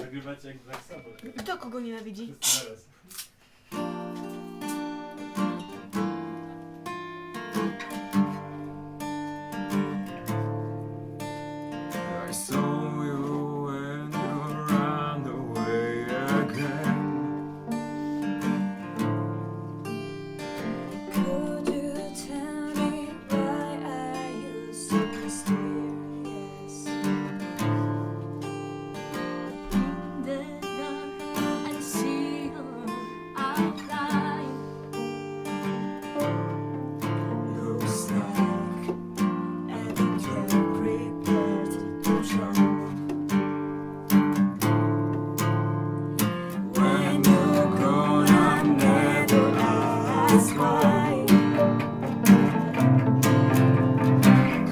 Nagrywacie jak Black Sabbath. Kto kogo nienawidzi? Wszyscy naraz. I saw you when you ran away again. Could you tell me why are you so mysterious? In the dark I see your outline. Looks like and you're prepared to jump. When you're gone, I never ask why.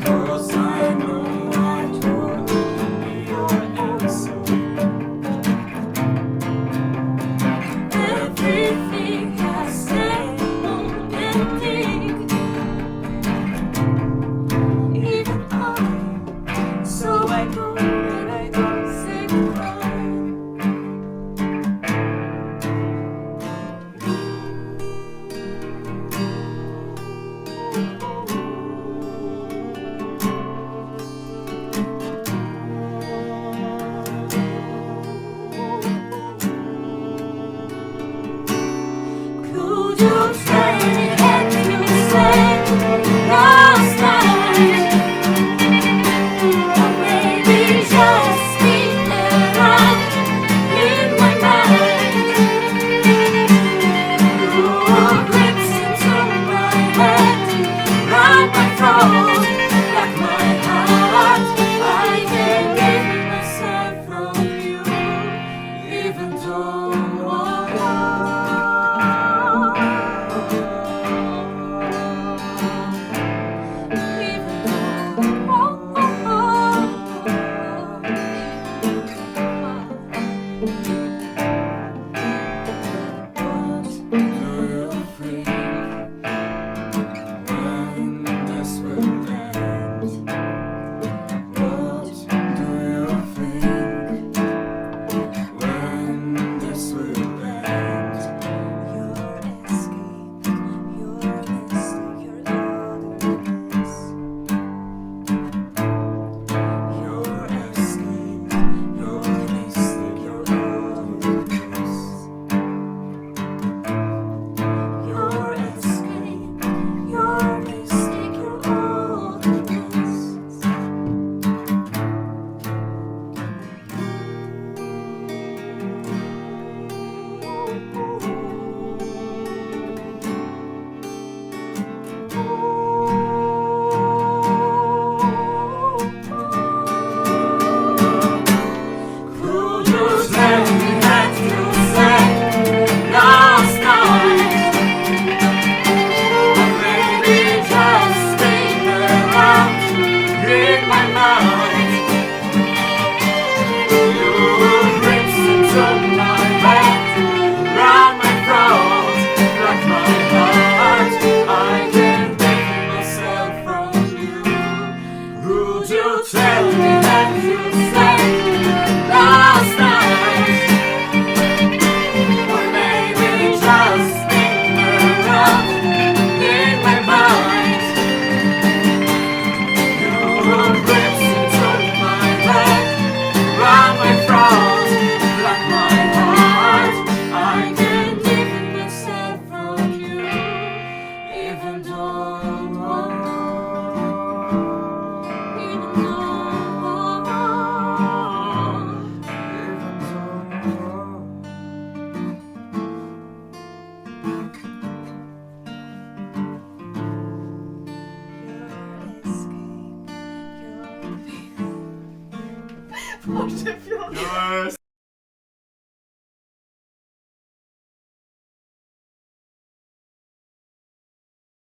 'Cause I know what will be your answer. Everything I say won't ending. Even I, so I go and I don't say goodbye. Could you tell me what you said last night? Or maybe just be around in my mind. Your grips into my head, round my throat, like my heart. I can't give myself from you, even though Do you think when this will end? What do you think when this will end? your escape, your mistake, your otherness. Your escape, your mistake, your otherness. Your escape, your mistake, your otherness. Could you tell me that you said last night? Or maybe just stay around in my mind. Your grips into my head, round my throat, like my heart. I can't take myself from you. Could you tell me that you said last night? Or maybe just spin around in my mind. Your grips into my head, round my throat, like my heart. I can't give myself from you, even though Boże, Piotr. Yes.